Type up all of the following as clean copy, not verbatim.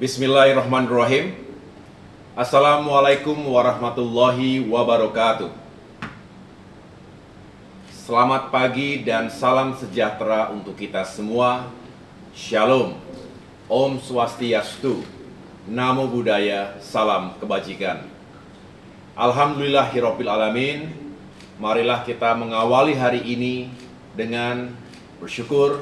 Bismillahirrahmanirrahim. Assalamualaikum warahmatullahi wabarakatuh. Selamat pagi dan salam sejahtera untuk kita semua. Shalom, Om Swastiastu, Namo Buddhaya, salam kebajikan. Alhamdulillahirabbil alamin. Marilah kita mengawali hari ini dengan bersyukur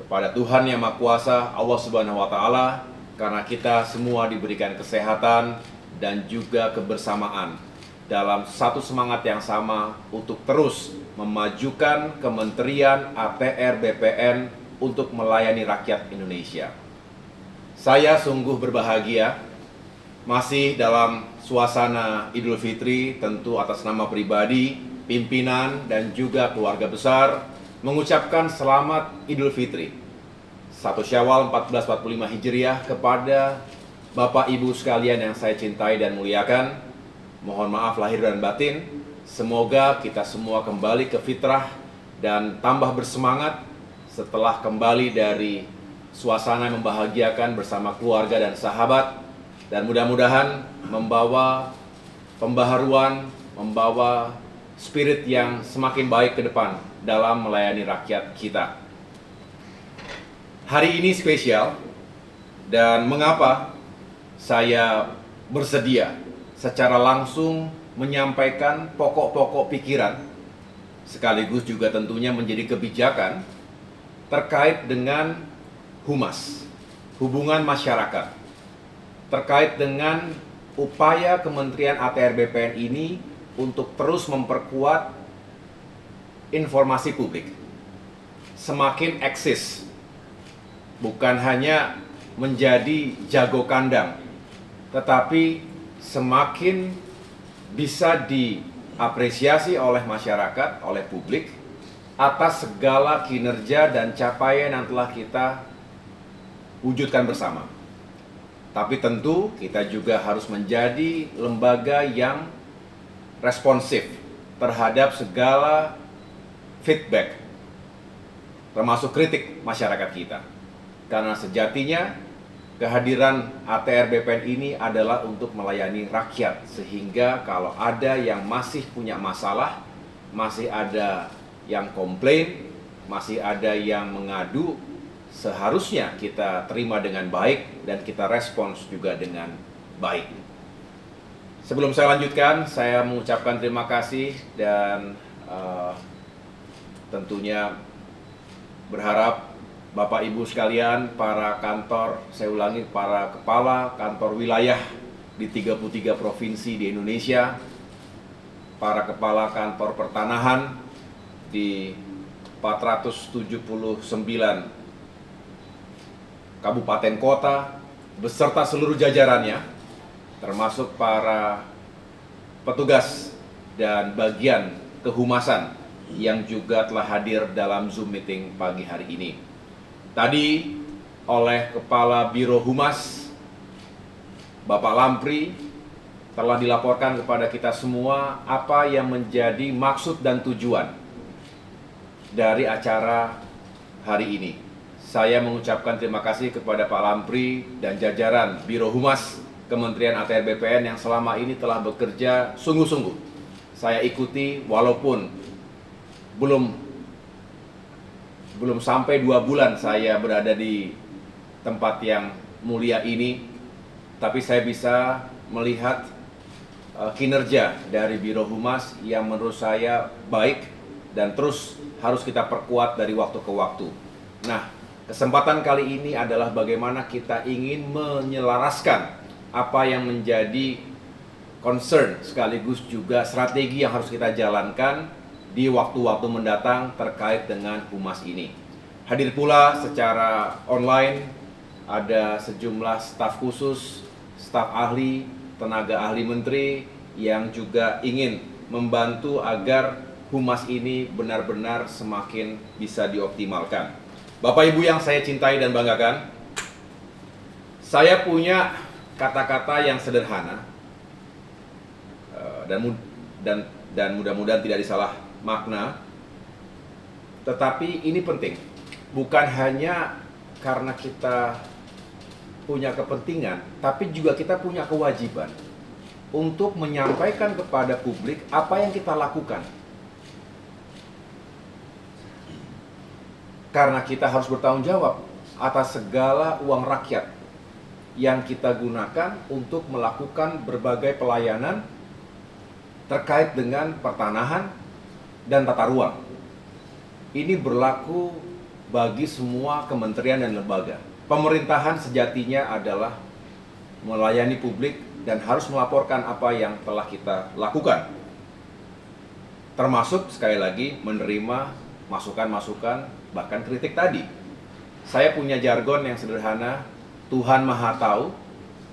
kepada Tuhan Yang Maha Kuasa, Allah Subhanahu wa taala, karena kita semua diberikan kesehatan dan juga kebersamaan dalam satu semangat yang sama untuk terus memajukan Kementerian ATR BPN untuk melayani rakyat Indonesia. Saya sungguh berbahagia masih dalam suasana Idul Fitri, tentu atas nama pribadi, pimpinan dan juga keluarga besar mengucapkan selamat Idul Fitri 1 Syawal 1445 Hijriah kepada Bapak Ibu sekalian yang saya cintai dan muliakan. Mohon maaf lahir dan batin. Semoga kita semua kembali ke fitrah dan tambah bersemangat setelah kembali dari suasana yang membahagiakan bersama keluarga dan sahabat, dan mudah-mudahan membawa pembaharuan, membawa spirit yang semakin baik ke depan dalam melayani rakyat kita. Hari ini spesial, dan mengapa saya bersedia secara langsung menyampaikan pokok-pokok pikiran sekaligus juga tentunya menjadi kebijakan terkait dengan humas, hubungan masyarakat, terkait dengan upaya Kementerian ATR BPN ini untuk terus memperkuat informasi publik, semakin eksis, bukan hanya menjadi jago kandang, tetapi semakin bisa diapresiasi oleh masyarakat, oleh publik atas segala kinerja dan capaian yang telah kita wujudkan bersama. Tapi tentu kita juga harus menjadi lembaga yang responsif terhadap segala feedback, termasuk kritik masyarakat kita. Karena sejatinya kehadiran ATR BPN ini adalah untuk melayani rakyat, sehingga kalau ada yang masih punya masalah, masih ada yang komplain, masih ada yang mengadu, seharusnya kita terima dengan baik dan kita respons juga dengan baik. Sebelum saya lanjutkan, saya mengucapkan terima kasih dan tentunya berharap Bapak Ibu sekalian, para kantor, saya ulangi, para kepala kantor wilayah di 33 provinsi di Indonesia, para kepala kantor pertanahan di 479 kabupaten kota, beserta seluruh jajarannya, termasuk para petugas dan bagian kehumasan yang juga telah hadir dalam Zoom meeting pagi hari ini. Tadi oleh Kepala Biro Humas, Bapak Lampri, telah dilaporkan kepada kita semua apa yang menjadi maksud dan tujuan dari acara hari ini. Saya mengucapkan terima kasih kepada Pak Lampri dan jajaran Biro Humas Kementerian ATR BPN yang selama ini telah bekerja sungguh-sungguh. Saya ikuti walaupun belum sampai 2 bulan saya berada di tempat yang mulia ini, tapi saya bisa melihat kinerja dari Biro Humas yang menurut saya baik dan terus harus kita perkuat dari waktu ke waktu. Nah, kesempatan kali ini adalah bagaimana kita ingin menyelaraskan apa yang menjadi concern sekaligus juga strategi yang harus kita jalankan di waktu-waktu mendatang terkait dengan humas ini. Hadir pula secara online ada sejumlah staf khusus, staf ahli, tenaga ahli menteri yang juga ingin membantu agar humas ini benar-benar semakin bisa dioptimalkan. Bapak Ibu yang saya cintai dan banggakan, saya punya kata-kata yang sederhana dan mudah-mudahan tidak disalah makna, tetapi ini penting, bukan hanya karena kita punya kepentingan, tapi juga kita punya kewajiban untuk menyampaikan kepada publik apa yang kita lakukan. Karena kita harus bertanggung jawab atas segala uang rakyat yang kita gunakan untuk melakukan berbagai pelayanan terkait dengan pertanahan dan tata ruang. Ini berlaku bagi semua kementerian dan lembaga. Pemerintahan sejatinya adalah melayani publik dan harus melaporkan apa yang telah kita lakukan. Termasuk sekali lagi menerima masukan-masukan, bahkan kritik tadi. Saya punya jargon yang sederhana, Tuhan Maha Tahu,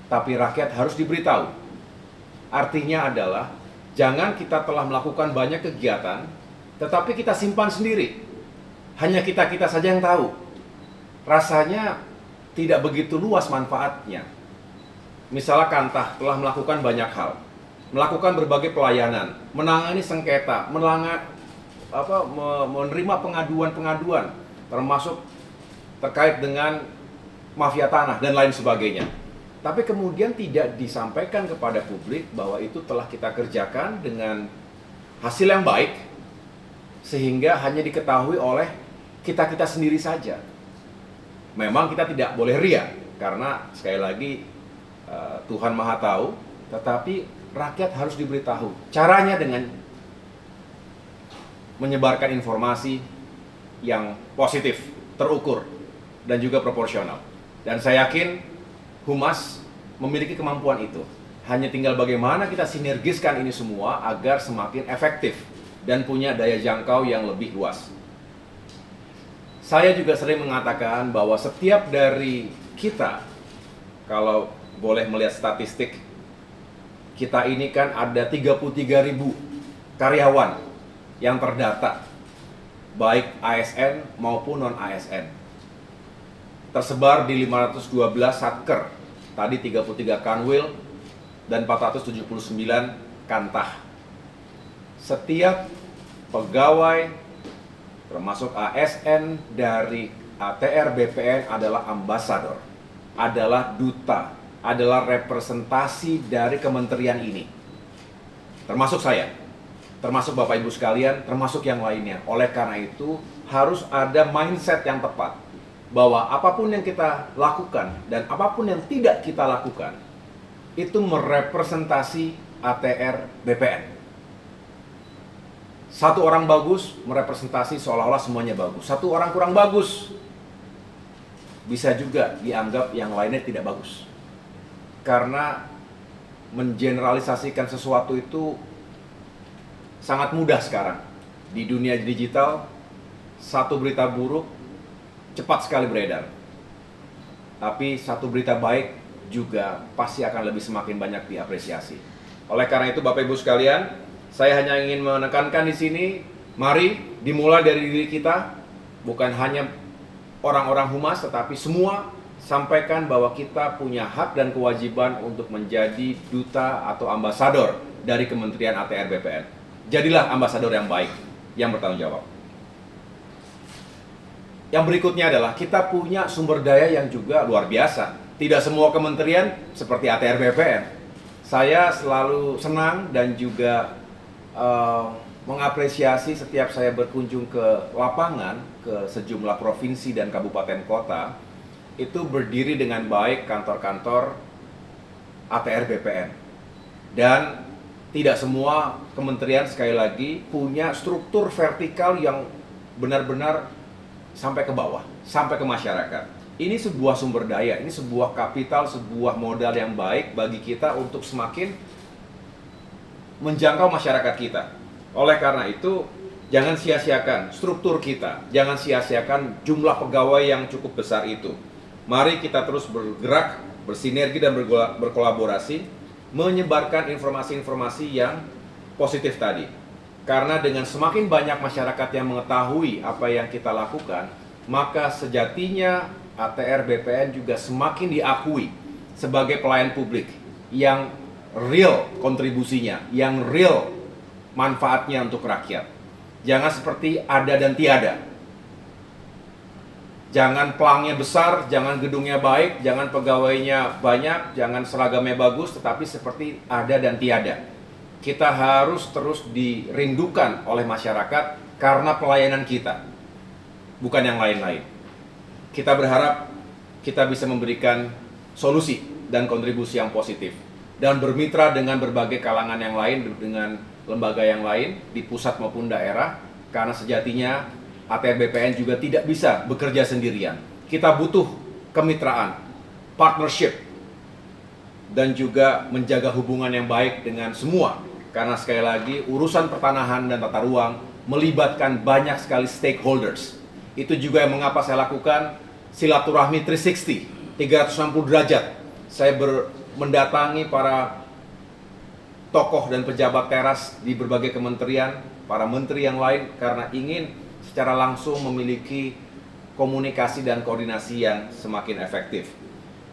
tapi rakyat harus diberitahu. Artinya adalah, jangan kita telah melakukan banyak kegiatan, tetapi kita simpan sendiri. Hanya kita-kita saja yang tahu. Rasanya tidak begitu luas manfaatnya. Misalnya Kantah telah melakukan banyak hal, melakukan berbagai pelayanan, menangani sengketa, menerima pengaduan-pengaduan, termasuk terkait dengan mafia tanah dan lain sebagainya. Tapi kemudian tidak disampaikan kepada publik bahwa itu telah kita kerjakan dengan hasil yang baik, sehingga hanya diketahui oleh kita-kita sendiri saja. Memang kita tidak boleh ria, karena sekali lagi Tuhan Maha Tahu, tetapi rakyat harus diberitahu. Caranya dengan menyebarkan informasi yang positif, terukur, dan juga proporsional. Dan saya yakin Humas memiliki kemampuan itu. Hanya tinggal bagaimana kita sinergiskan ini semua agar semakin efektif dan punya daya jangkau yang lebih luas. Saya juga sering mengatakan bahwa setiap dari kita, kalau boleh melihat statistik, kita ini kan ada 33.000 karyawan yang terdata, baik ASN maupun non-ASN. Tersebar di 512 satker, tadi 33 kanwil, dan 479 kantah. Setiap pegawai, termasuk ASN dari ATR BPN adalah ambasador, adalah duta, adalah representasi dari kementerian ini. Termasuk saya, termasuk Bapak Ibu sekalian, termasuk yang lainnya. Oleh karena itu, harus ada mindset yang tepat, bahwa apapun yang kita lakukan dan apapun yang tidak kita lakukan, itu merepresentasi ATR BPN. Satu orang bagus merepresentasi seolah-olah semuanya bagus. Satu orang kurang bagus, bisa juga dianggap yang lainnya tidak bagus. Karena mengeneralisasikan sesuatu itu sangat mudah sekarang. Di dunia digital, satu berita buruk cepat sekali beredar. Tapi satu berita baik juga pasti akan lebih semakin banyak diapresiasi. Oleh karena itu Bapak Ibu sekalian, saya hanya ingin menekankan di sini, mari dimulai dari diri kita, bukan hanya orang-orang humas, tetapi semua sampaikan bahwa kita punya hak dan kewajiban untuk menjadi duta atau ambasador dari Kementerian ATR BPN. Jadilah ambasador yang baik, yang bertanggung jawab. Yang berikutnya adalah kita punya sumber daya yang juga luar biasa. Tidak semua kementerian seperti ATR BPN. Saya selalu senang dan juga mengapresiasi setiap saya berkunjung ke lapangan, ke sejumlah provinsi dan kabupaten kota, itu berdiri dengan baik kantor-kantor ATR BPN. Dan tidak semua kementerian sekali lagi punya struktur vertikal yang benar-benar sampai ke bawah, sampai ke masyarakat. Ini sebuah sumber daya, ini sebuah kapital, sebuah modal yang baik bagi kita untuk semakin menjangkau masyarakat kita. Oleh karena itu, jangan sia-siakan struktur kita, jangan sia-siakan jumlah pegawai yang cukup besar itu. Mari kita terus bergerak, bersinergi dan berkolaborasi, menyebarkan informasi-informasi yang positif tadi. Karena dengan semakin banyak masyarakat yang mengetahui apa yang kita lakukan, maka sejatinya ATR BPN juga semakin diakui sebagai pelayan publik yang real kontribusinya, yang real manfaatnya untuk rakyat. Jangan seperti ada dan tiada. Jangan pelangnya besar, jangan gedungnya baik, jangan pegawainya banyak, jangan seragamnya bagus, tetapi seperti ada dan tiada. Kita harus terus dirindukan oleh masyarakat karena pelayanan kita, bukan yang lain-lain. Kita berharap kita bisa memberikan solusi dan kontribusi yang positif dan bermitra dengan berbagai kalangan yang lain, dengan lembaga yang lain di pusat maupun daerah, karena sejatinya ATR BPN juga tidak bisa bekerja sendirian. Kita butuh kemitraan, partnership, dan juga menjaga hubungan yang baik dengan semua. Karena sekali lagi, urusan pertanahan dan tata ruang melibatkan banyak sekali stakeholders. Itu juga yang mengapa saya lakukan silaturahmi 360, 360 derajat. Saya mendatangi para tokoh dan pejabat teras di berbagai kementerian, para menteri yang lain, karena ingin secara langsung memiliki komunikasi dan koordinasi yang semakin efektif.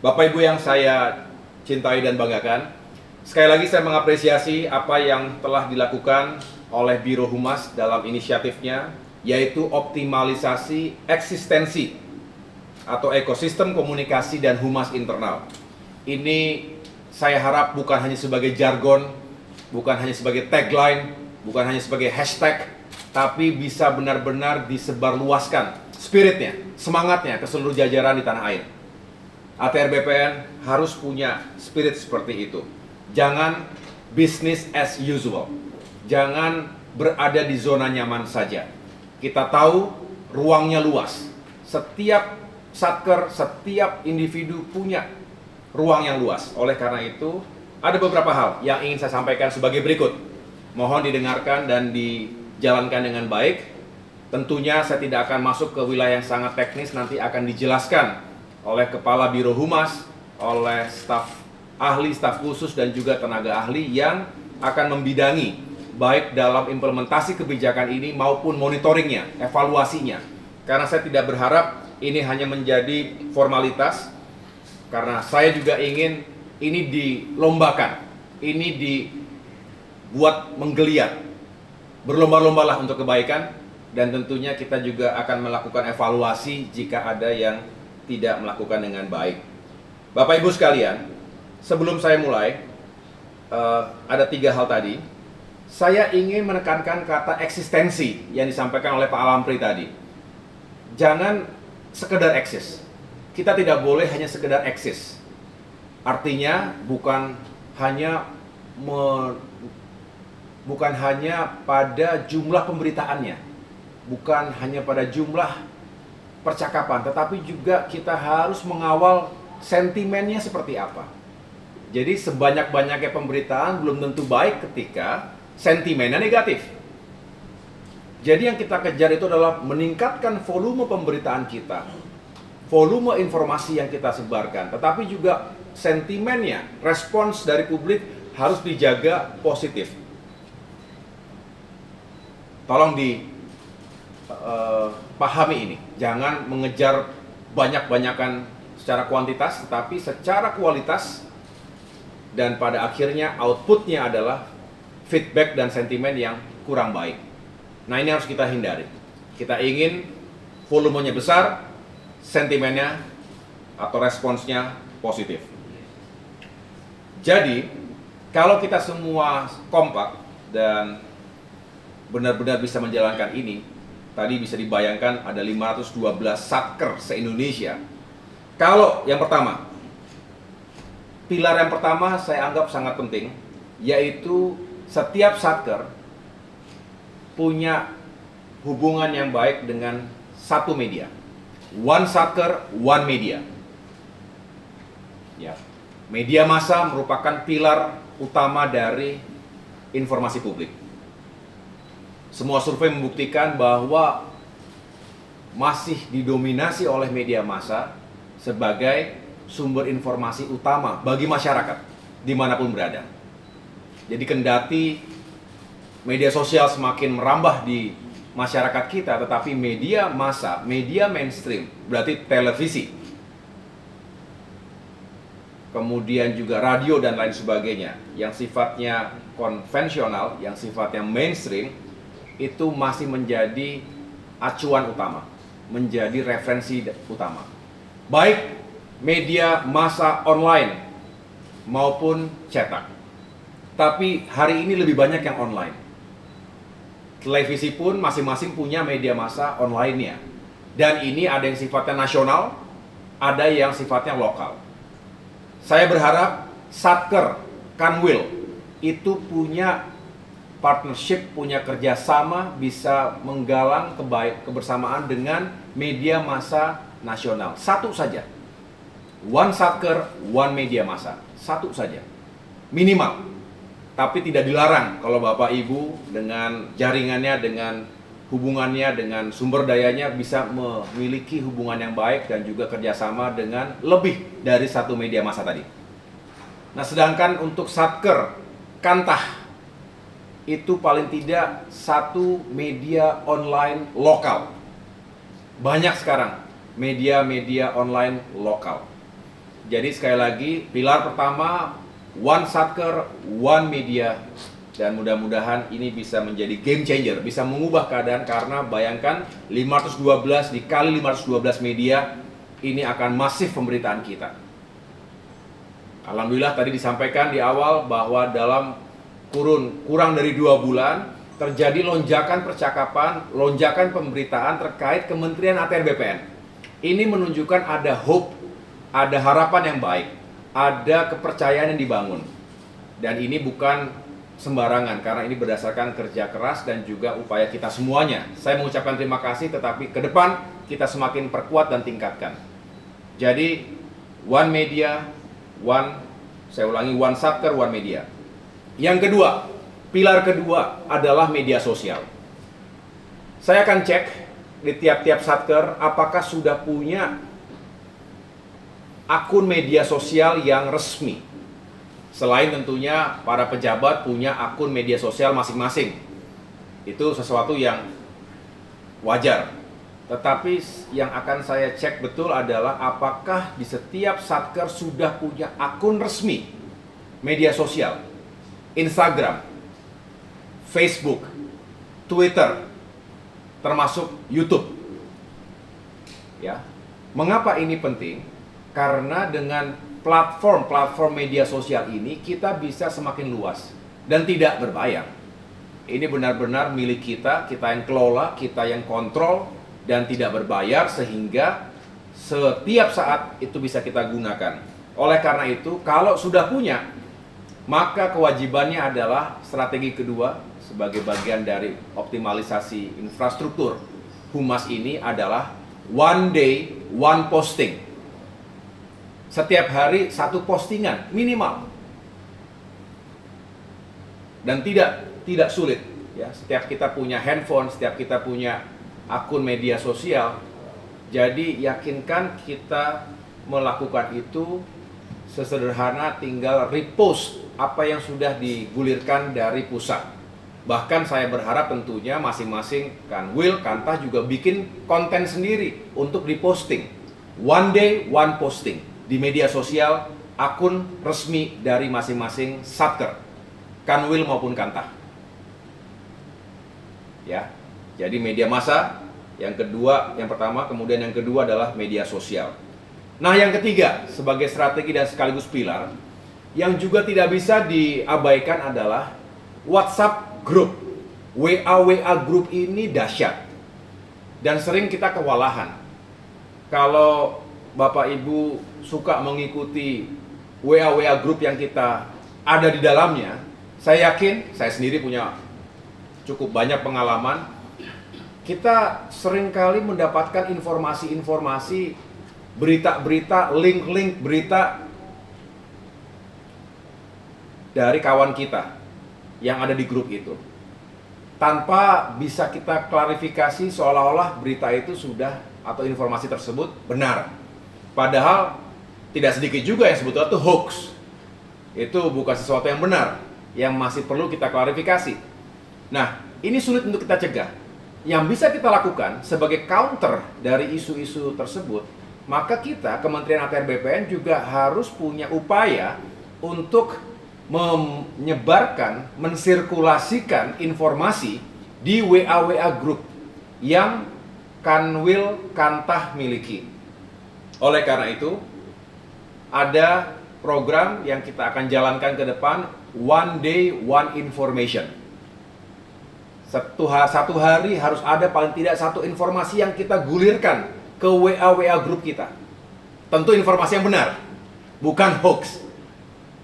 Bapak Ibu yang saya cintai dan banggakan, sekali lagi saya mengapresiasi apa yang telah dilakukan oleh Biro Humas dalam inisiatifnya, yaitu optimalisasi eksistensi atau ekosistem komunikasi dan humas internal. Ini saya harap bukan hanya sebagai jargon, bukan hanya sebagai tagline, bukan hanya sebagai hashtag, tapi bisa benar-benar disebarluaskan spiritnya, semangatnya ke seluruh jajaran di tanah air. ATR BPN harus punya spirit seperti itu. Jangan business as usual. Jangan berada di zona nyaman saja. Kita tahu ruangnya luas. Setiap satker, setiap individu punya ruang yang luas. Oleh karena itu, ada beberapa hal yang ingin saya sampaikan sebagai berikut. Mohon didengarkan dan dijalankan dengan baik. Tentunya saya tidak akan masuk ke wilayah yang sangat teknis, nanti akan dijelaskan oleh Kepala Biro Humas, oleh staf ahli, staf khusus, dan juga tenaga ahli yang akan membidangi baik dalam implementasi kebijakan ini maupun monitoringnya, evaluasinya. Karena saya tidak berharap ini hanya menjadi formalitas, karena saya juga ingin ini dilombakan, ini dibuat menggeliat, berlomba-lombalah untuk kebaikan, dan tentunya kita juga akan melakukan evaluasi jika ada yang tidak melakukan dengan baik. Bapak Ibu sekalian, sebelum saya mulai, ada 3 hal tadi. Saya ingin menekankan kata eksistensi yang disampaikan oleh Pak Alampri tadi. Jangan sekedar eksis. Kita tidak boleh hanya sekedar eksis. Artinya bukan hanya pada jumlah pemberitaannya, bukan hanya pada jumlah percakapan, tetapi juga kita harus mengawal sentimennya seperti apa. Jadi sebanyak-banyaknya pemberitaan belum tentu baik ketika sentimennya negatif. Jadi yang kita kejar itu adalah meningkatkan volume pemberitaan kita, volume informasi yang kita sebarkan, tetapi juga sentimennya, respons dari publik harus dijaga positif. Tolong pahami ini, jangan mengejar banyak-banyakan secara kuantitas, tetapi secara kualitas, dan pada akhirnya outputnya adalah feedback dan sentimen yang kurang baik. Nah, ini harus kita hindari. Kita ingin volumenya besar, sentimennya atau responsnya positif. Jadi, kalau kita semua kompak dan benar-benar bisa menjalankan ini, tadi bisa dibayangkan ada 512 satker se-Indonesia. Kalau yang pertama, pilar yang pertama saya anggap sangat penting, yaitu setiap satker punya hubungan yang baik dengan satu media. One satker, one media. Ya. Media massa merupakan pilar utama dari informasi publik. Semua survei membuktikan bahwa masih didominasi oleh media massa sebagai sumber informasi utama bagi masyarakat dimanapun berada. Jadi kendati media sosial semakin merambah di masyarakat kita, tetapi media massa, media mainstream, berarti televisi, kemudian juga radio dan lain sebagainya, yang sifatnya konvensional, yang sifatnya mainstream, itu masih menjadi acuan utama. menjadi referensi utama. Baik media massa online maupun cetak. Tapi hari ini lebih banyak yang online. Televisi pun masing-masing punya media massa online-nya. Dan ini ada yang sifatnya nasional, ada yang sifatnya lokal. Saya berharap Satker, Kanwil itu punya partnership, punya kerjasama, bisa menggalang kebersamaan dengan media massa nasional. Satu saja. One Satker, one media massa. Satu saja. Minimal. Tapi tidak dilarang kalau Bapak Ibu dengan jaringannya, dengan hubungannya, dengan sumber dayanya bisa memiliki hubungan yang baik dan juga kerjasama dengan lebih dari satu media massa tadi. Nah, sedangkan untuk Satker, Kantah, itu paling tidak satu media online lokal. Banyak sekarang media-media online lokal. Jadi sekali lagi, pilar pertama, one Satker, one media. Dan mudah-mudahan ini bisa menjadi game changer, bisa mengubah keadaan, karena bayangkan 512 dikali 512 media, ini akan masif pemberitaan kita. Alhamdulillah tadi disampaikan di awal bahwa dalam kurang dari 2 bulan terjadi lonjakan percakapan, lonjakan pemberitaan terkait Kementerian ATR BPN. Ini menunjukkan ada hope, ada harapan yang baik, ada kepercayaan yang dibangun. Dan ini bukan sembarangan, karena ini berdasarkan kerja keras dan juga upaya kita semuanya. Saya mengucapkan terima kasih, tetapi ke depan kita semakin perkuat dan tingkatkan. Jadi one media, saya ulangi, one Satker, one media. Yang kedua, pilar kedua adalah media sosial. Saya akan cek di tiap-tiap Satker apakah sudah punya akun media sosial yang resmi. Selain tentunya para pejabat punya akun media sosial masing-masing. Itu sesuatu yang wajar. Tetapi yang akan saya cek betul adalah apakah di setiap Satker sudah punya akun resmi media sosial. Instagram, Facebook, Twitter, termasuk YouTube. Ya. Mengapa ini penting? Karena dengan platform media sosial ini kita bisa semakin luas dan tidak berbayar. Ini benar-benar milik kita, kita yang kelola, kita yang kontrol, dan tidak berbayar, sehingga setiap saat itu bisa kita gunakan. Oleh karena itu, kalau sudah punya, maka kewajibannya adalah strategi kedua sebagai bagian dari optimalisasi infrastruktur Humas ini adalah one day, one posting. Setiap hari satu postingan minimal. Dan tidak sulit ya. Setiap kita punya handphone, setiap kita punya akun media sosial. Jadi yakinkan kita melakukan itu sesederhana tinggal repost apa yang sudah digulirkan dari pusat. Bahkan saya berharap tentunya masing-masing Kanwil, Kantah juga bikin konten sendiri untuk diposting. One day, one posting di media sosial akun resmi dari masing-masing Satker, Kanwil maupun Kantah. Ya. Jadi media massa yang kedua, yang pertama, kemudian yang kedua adalah media sosial. Nah, yang ketiga sebagai strategi dan sekaligus pilar yang juga tidak bisa diabaikan adalah WhatsApp group. WA group ini dahsyat dan sering kita kewalahan. Kalau Bapak Ibu suka mengikuti WA group yang kita ada di dalamnya, saya yakin, saya sendiri punya cukup banyak pengalaman, kita seringkali mendapatkan informasi-informasi, berita-berita, link-link berita dari kawan kita yang ada di grup itu, tanpa bisa kita klarifikasi seolah-olah berita itu sudah atau informasi tersebut benar. Padahal tidak sedikit juga yang sebetulnya itu hoax. Itu bukan sesuatu yang benar, yang masih perlu kita klarifikasi. Nah, ini sulit untuk kita cegah. Yang bisa kita lakukan sebagai counter dari isu-isu tersebut, maka kita, Kementerian ATR BPN juga harus punya upaya untuk menyebarkan, mensirkulasikan informasi di WA group yang Kanwil Kantah miliki. Oleh karena itu, ada program yang kita akan jalankan ke depan, One Day One Information. Satu hari harus ada paling tidak satu informasi yang kita gulirkan ke WA grup kita. Tentu informasi yang benar, bukan hoax.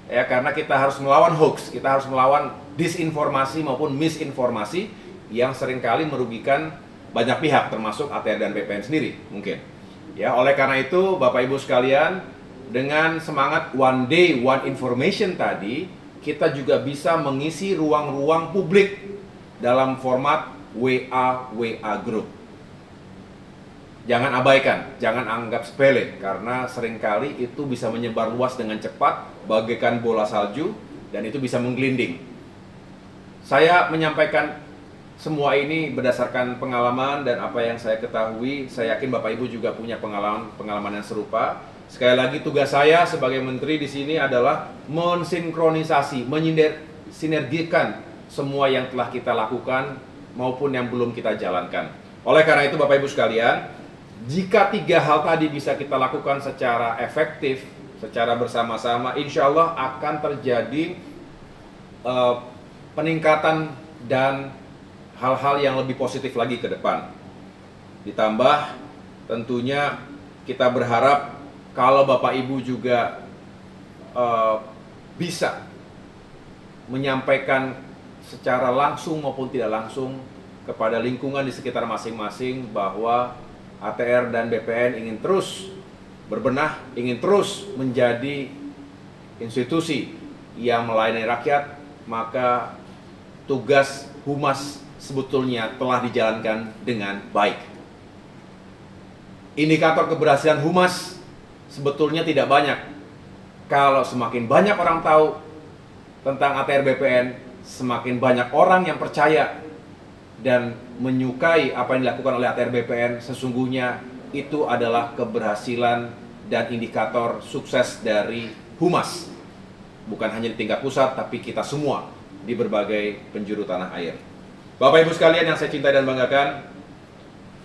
Ya, karena kita harus melawan hoax, kita harus melawan disinformasi maupun misinformasi yang seringkali merugikan banyak pihak, termasuk ATR dan BPN sendiri mungkin. Ya, oleh karena itu Bapak Ibu sekalian, dengan semangat One Day One Information tadi, kita juga bisa mengisi ruang-ruang publik dalam format WA group. Jangan abaikan, jangan anggap sepele, karena seringkali itu bisa menyebar luas dengan cepat bagaikan bola salju dan itu bisa menggelinding. Saya menyampaikan semua ini berdasarkan pengalaman dan apa yang saya ketahui. Saya yakin Bapak Ibu juga punya pengalaman yang serupa. Sekali lagi, tugas saya sebagai menteri di sini adalah mensinkronisasi, sinergikan semua yang telah kita lakukan maupun yang belum kita jalankan. Oleh karena itu Bapak Ibu sekalian, jika 3 hal tadi bisa kita lakukan secara efektif, secara bersama-sama, insya Allah akan terjadi peningkatan dan hal-hal yang lebih positif lagi ke depan. Ditambah tentunya kita berharap kalau Bapak Ibu juga bisa menyampaikan secara langsung maupun tidak langsung kepada lingkungan di sekitar masing-masing bahwa ATR dan BPN ingin terus berbenah, ingin terus menjadi institusi yang melayani rakyat, maka tugas humas sebetulnya telah dijalankan dengan baik. Indikator keberhasilan humas sebetulnya tidak banyak. Kalau semakin banyak orang tahu tentang ATR BPN, semakin banyak orang yang percaya dan menyukai apa yang dilakukan oleh ATR BPN, sesungguhnya itu adalah keberhasilan dan indikator sukses dari humas. Bukan hanya di tingkat pusat, tapi kita semua di berbagai penjuru tanah air. Bapak Ibu sekalian yang saya cintai dan banggakan,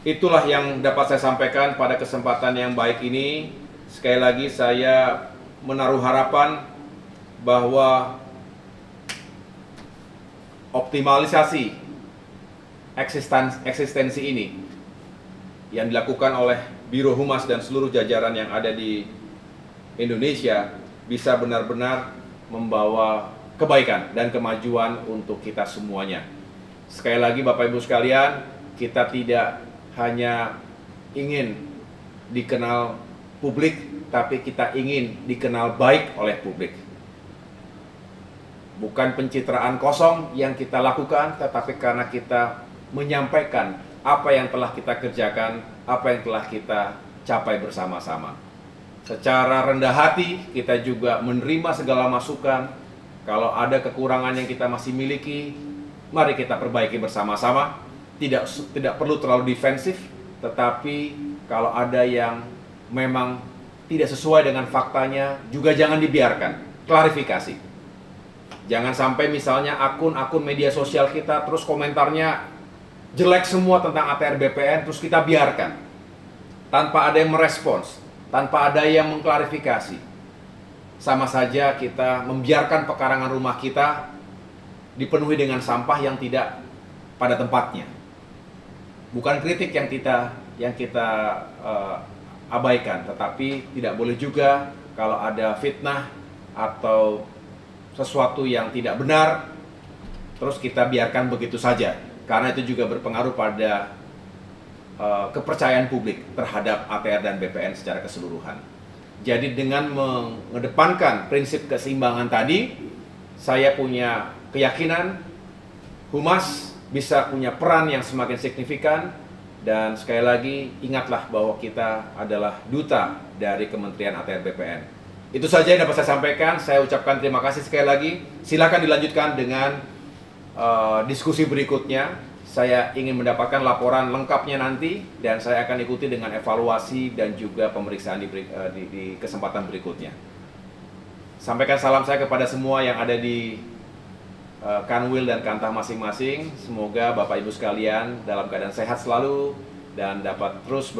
itulah yang dapat saya sampaikan pada kesempatan yang baik ini. Sekali lagi saya menaruh harapan bahwa optimalisasi eksistensi ini yang dilakukan oleh Biro Humas dan seluruh jajaran yang ada di Indonesia bisa benar-benar membawa kebaikan dan kemajuan untuk kita semuanya. Sekali lagi Bapak Ibu sekalian, kita tidak hanya ingin dikenal publik, tapi kita ingin dikenal baik oleh publik. Bukan pencitraan kosong yang kita lakukan, tetapi karena kita menyampaikan apa yang telah kita kerjakan, apa yang telah kita capai bersama-sama. Secara rendah hati, kita juga menerima segala masukan. Kalau ada kekurangan yang kita masih miliki, mari kita perbaiki bersama-sama. Tidak perlu terlalu defensif, tetapi kalau ada yang memang tidak sesuai dengan faktanya, juga jangan dibiarkan, klarifikasi. Jangan sampai misalnya akun-akun media sosial kita terus komentarnya jelek semua tentang ATR BPN, terus kita biarkan tanpa ada yang merespons, tanpa ada yang mengklarifikasi. Sama saja kita membiarkan pekarangan rumah kita dipenuhi dengan sampah yang tidak pada tempatnya. Bukan kritik yang kita abaikan, tetapi tidak boleh juga kalau ada fitnah atau sesuatu yang tidak benar terus kita biarkan begitu saja, karena itu juga berpengaruh pada kepercayaan publik terhadap ATR dan BPN secara keseluruhan. Jadi dengan mengedepankan prinsip keseimbangan tadi, saya punya keyakinan Humas bisa punya peran yang semakin signifikan. Dan sekali lagi ingatlah bahwa kita adalah duta dari Kementerian ATR BPN. Itu saja yang dapat saya sampaikan. Saya ucapkan terima kasih sekali lagi. Silakan dilanjutkan dengan diskusi berikutnya. Saya ingin mendapatkan laporan lengkapnya nanti, dan saya akan ikuti dengan evaluasi dan juga pemeriksaan di kesempatan berikutnya. Sampaikan salam saya kepada semua yang ada di Kanwil dan Kantah masing-masing. Semoga Bapak Ibu sekalian dalam keadaan sehat selalu, dan dapat terus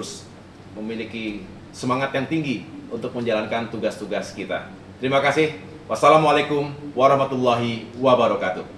memiliki semangat yang tinggi untuk menjalankan tugas-tugas kita. Terima kasih. Wassalamualaikum warahmatullahi wabarakatuh.